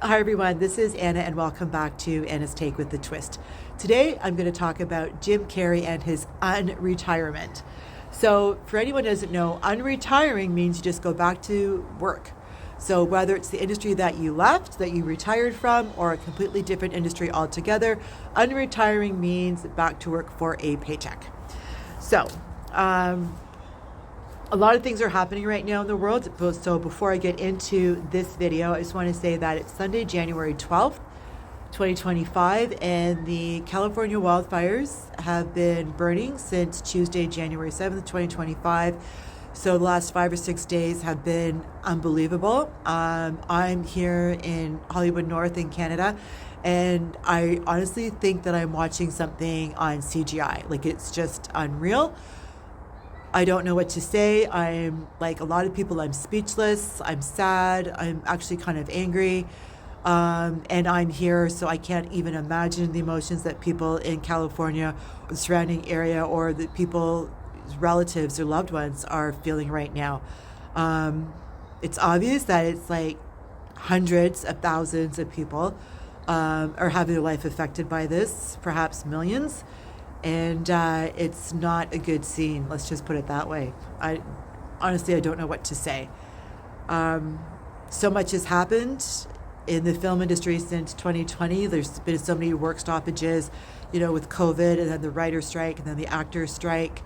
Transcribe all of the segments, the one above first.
Hi everyone, this is Anna and welcome back to Anna's Take with the Twist. Today I'm going to talk about Jim Carrey and his unretirement. So for anyone who doesn't know, unretiring means you just go back to work. So whether it's the industry that you left, that you retired from, or a completely different industry altogether, unretiring means back to work for a paycheck. So, a lot of things are happening right now in the world. So before I get into this video, I just want to say that it's Sunday, January 12th, 2025, and the California wildfires have been burning since Tuesday, January 7th, 2025. So the last 5 or 6 days have been unbelievable. I'm here in Hollywood North in Canada, and I honestly think that I'm watching something on CGI. Like, it's just unreal. I don't know what to say. I'm like a lot of people, I'm speechless, I'm sad, I'm actually kind of angry. And I'm here, so I can't even imagine the emotions that people in California, or the surrounding area, or the people's relatives or loved ones are feeling right now. It's obvious that it's like hundreds of thousands of people are having their life affected by this, perhaps millions. And it's not a good scene. Let's just put it that way. I don't know what to say. So much has happened in the film industry since 2020. There's been so many work stoppages, with COVID, and then the writer's strike, and then the actor's strike.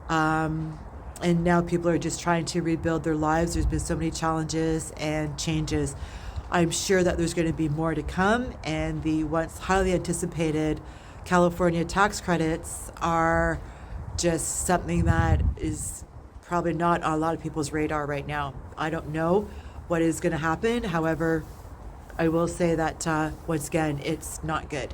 And now people are just trying to rebuild their lives. There's been so many challenges and changes. I'm sure that there's going to be more to come, and the once highly anticipated California tax credits are just something that is probably not on a lot of people's radar right now. I don't know what is going to happen. However, I will say that once again, it's not good.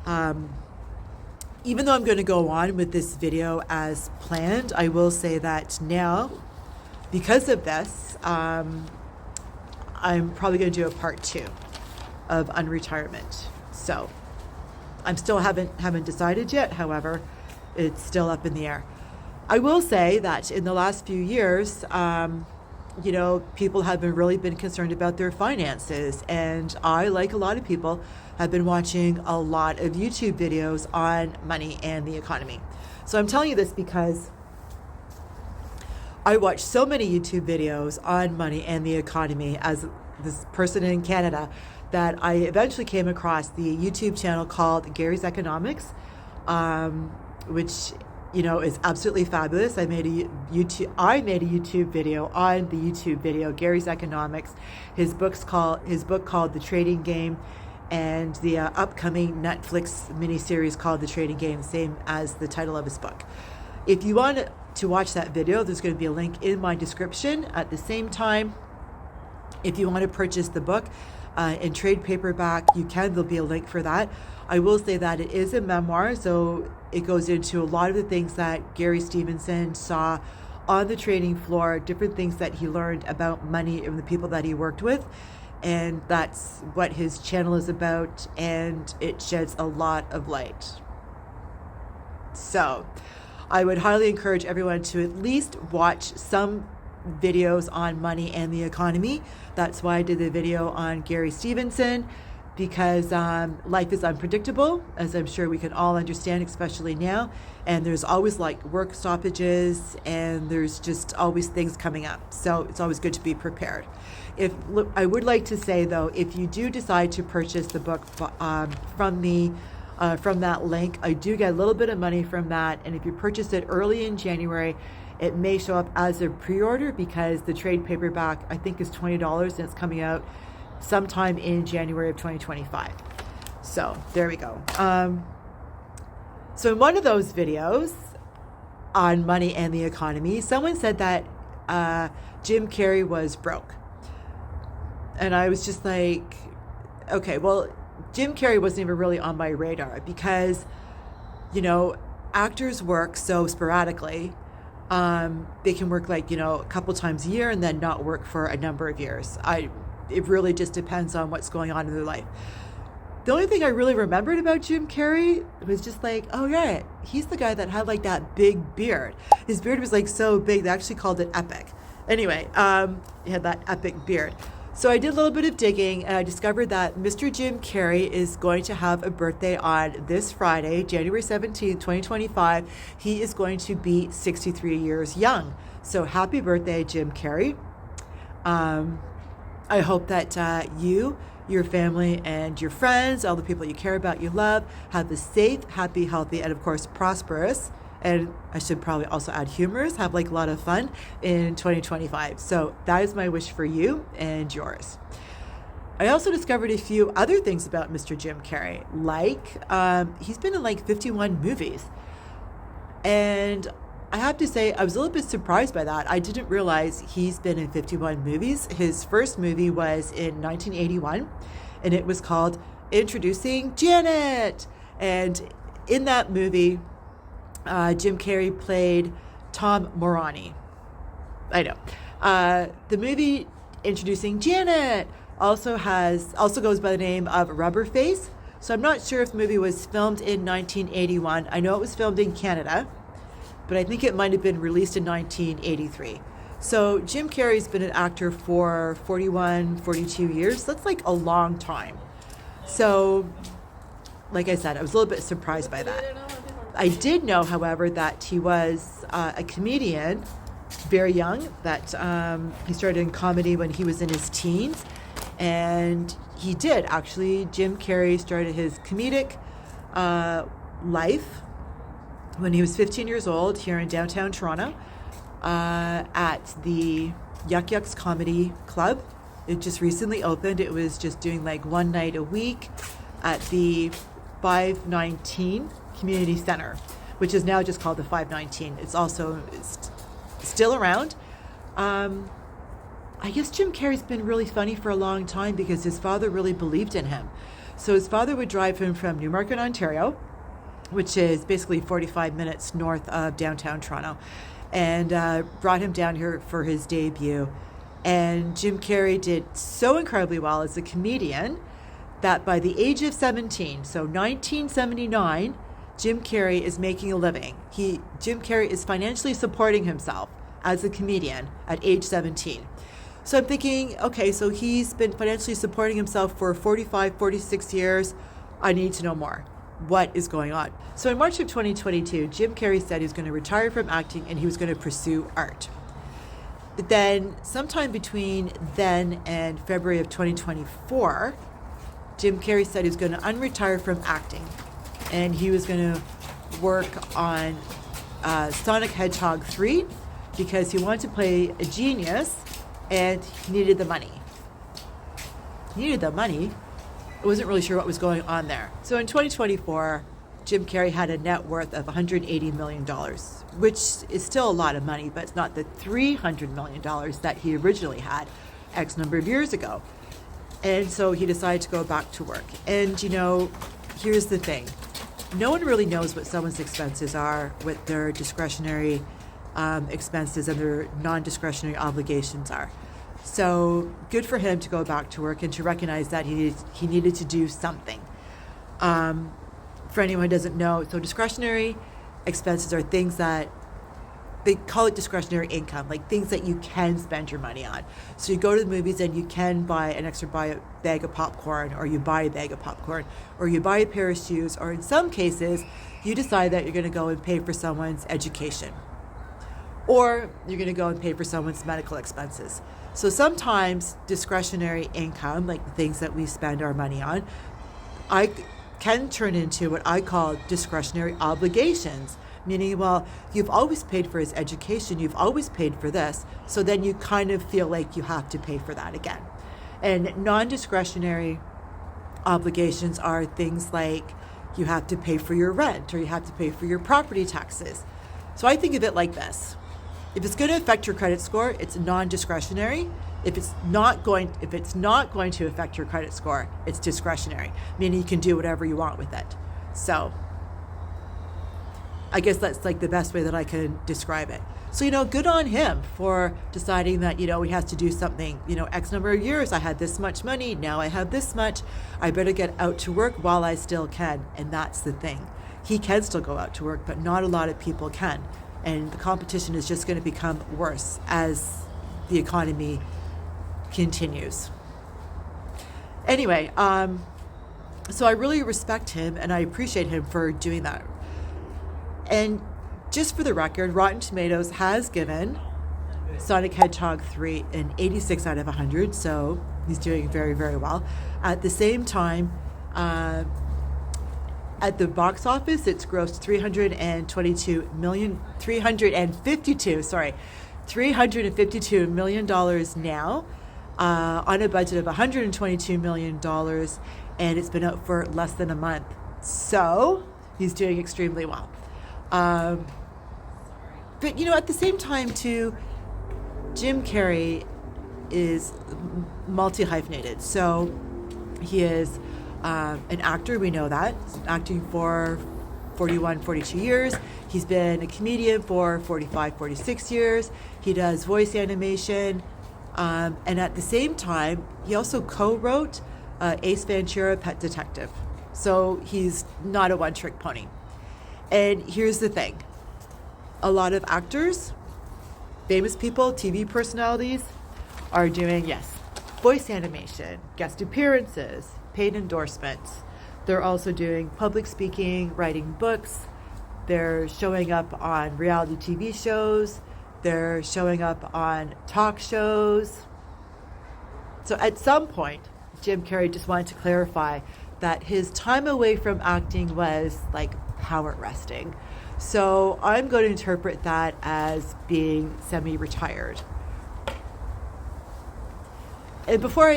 Even though I'm going to go on with this video as planned, I will say that now, because of this, I'm probably going to do a part 2 of unretirement. So I'm still haven't decided yet. However, it's still up in the air. I will say that in the last few years, people have really been concerned about their finances, and I, like a lot of people, have been watching a lot of YouTube videos on money and the economy. So I'm telling you this because I watched so many YouTube videos on money and the economy as this person in Canada, that I eventually came across the YouTube channel called Gary's Economics, which is absolutely fabulous. I made a YouTube video on the YouTube video Gary's Economics. His book called The Trading Game, and the upcoming Netflix miniseries called The Trading Game, same as the title of his book. If you want to watch that video, there's going to be a link in my description. At the same time, if you want to purchase the book in trade paperback, you can. There'll be a link for that. I will say that it is a memoir, so it goes into a lot of the things that Gary Stevenson saw on the trading floor, different things that he learned about money and the people that he worked with. And that's what his channel is about, and it sheds a lot of light. So I would highly encourage everyone to at least watch some videos on money and the economy. That's why I did the video on Gary Stevenson, because life is unpredictable, as I'm sure we can all understand, especially now. And there's always work stoppages, and there's just always things coming up. So it's always good to be prepared. I would like to say, though, if you do decide to purchase the book from that link, I do get a little bit of money from that. And if you purchase it early in January, it may show up as a pre-order, because the trade paperback, I think, is $20, and it's coming out sometime in January of 2025. So there we go. So in one of those videos on money and the economy, someone said that Jim Carrey was broke. And I was just like, okay, well, Jim Carrey wasn't even really on my radar, because, actors work so sporadically. They can work a couple times a year and then not work for a number of years. It really just depends on what's going on in their life. The only thing I really remembered about Jim Carrey was just oh yeah, he's the guy that had that big beard. His beard was so big, they actually called it epic. Anyway, he had that epic beard. So I did a little bit of digging, and I discovered that Mr. Jim Carrey is going to have a birthday on this Friday, January 17th, 2025. He is going to be 63 years young. So happy birthday, Jim Carrey. I hope that you, your family, and your friends, all the people you care about, you love, have a safe, happy, healthy, and of course, prosperous, and I should probably also add humorous, have like a lot of fun in 2025. So that is my wish for you and yours. I also discovered a few other things about Mr. Jim Carrey, like he's been in like 51 movies. And I have to say, I was a little bit surprised by that. I didn't realize he's been in 51 movies. His first movie was in 1981, and it was called Introducing Janet. And in that movie, Jim Carrey played Tom Morani. I know. The movie Introducing Janet also goes by the name of Rubber Face. So I'm not sure if the movie was filmed in 1981. I know it was filmed in Canada, but I think it might have been released in 1983. So Jim Carrey's been an actor for 41, 42 years. That's like a long time. So, like I said, I was a little bit surprised by that. I did know, however, that he was a comedian, very young, that he started in comedy when he was in his teens. And he did, actually. Jim Carrey started his comedic life when he was 15 years old here in downtown Toronto at the Yuck Yucks Comedy Club. It just recently opened. It was just doing like one night a week at the 519 Community Center, which is now just called the 519. It's also still around. I guess Jim Carrey's been really funny for a long time because his father really believed in him. So his father would drive him from Newmarket, Ontario, which is basically 45 minutes north of downtown Toronto, and brought him down here for his debut. And Jim Carrey did so incredibly well as a comedian that by the age of 17, so 1979, Jim Carrey is making a living. Jim Carrey is financially supporting himself as a comedian at age 17. So I'm thinking, okay, so he's been financially supporting himself for 45, 46 years. I need to know more. What is going on? So in March of 2022, Jim Carrey said he was going to retire from acting and he was going to pursue art. But then sometime between then and February of 2024, Jim Carrey said he was going to unretire from acting and he was going to work on Sonic Hedgehog 3 because he wanted to play a genius and he needed the money. He needed the money. I wasn't really sure what was going on there. So in 2024, Jim Carrey had a net worth of $180 million, which is still a lot of money, but it's not the $300 million that he originally had X number of years ago. And so he decided to go back to work. And, you know, here's the thing. No one really knows what someone's expenses are, what their discretionary expenses and their non-discretionary obligations are. So good for him to go back to work and to recognize that he needed to do something. For anyone who doesn't know, so discretionary expenses are things that they call it discretionary income, like things that you can spend your money on. So you go to the movies and you can buy a bag of popcorn, or you buy a bag of popcorn, or you buy a pair of shoes, or in some cases, you decide that you're going to go and pay for someone's education, or you're going to go and pay for someone's medical expenses. So sometimes discretionary income, like the things that we spend our money on, I can turn into what I call discretionary obligations, meaning, well, you've always paid for his education, you've always paid for this, so then you kind of feel like you have to pay for that again. And non-discretionary obligations are things like you have to pay for your rent, or you have to pay for your property taxes. So I think of it like this. If it's going to affect your credit score, it's non-discretionary. If it's not going to affect your credit score, it's discretionary, meaning you can do whatever you want with it. So I guess that's like the best way that I can describe it. So, you know, good on him for deciding that, you know, he has to do something, you know, X number of years, I had this much money, now I have this much, I better get out to work while I still can. And that's the thing. He can still go out to work, but not a lot of people can. And the competition is just going to become worse as the economy continues. Anyway, so I really respect him and I appreciate him for doing that. And just for the record, Rotten Tomatoes has given Sonic Hedgehog 3 an 86 out of 100, so he's doing very, very well. At the same time, at the box office, it's grossed $352 million now, on a budget of $122 million, and it's been out for less than a month. So he's doing extremely well. But, you know, at the same time, too, Jim Carrey is multi-hyphenated. So he is an actor, we know that, acting for 42 years. He's been a comedian for 45, 46 years. He does voice animation. And at the same time, he also co-wrote Ace Ventura: Pet Detective. So he's not a one-trick pony. And here's the thing. A lot of actors, famous people, TV personalities are doing, yes, voice animation, guest appearances, paid endorsements. They're also doing public speaking, writing books. They're showing up on reality TV shows. They're showing up on talk shows. So at some point, Jim Carrey just wanted to clarify that his time away from acting was like power resting. So I'm going to interpret that as being semi-retired. And before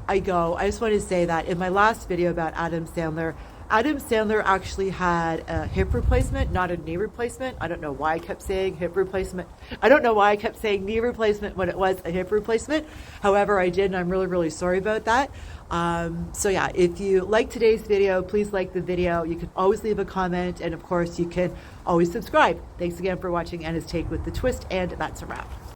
I go, I just want to say that in my last video about Adam Sandler actually had a hip replacement, not a knee replacement. I don't know why I kept saying hip replacement. I don't know why I kept saying knee replacement when it was a hip replacement. However, I did, and I'm really, really sorry about that. So yeah, if you like today's video, please like the video. You can always leave a comment, and of course, you can always subscribe. Thanks again for watching Anna's Take with the Twist, and that's a wrap.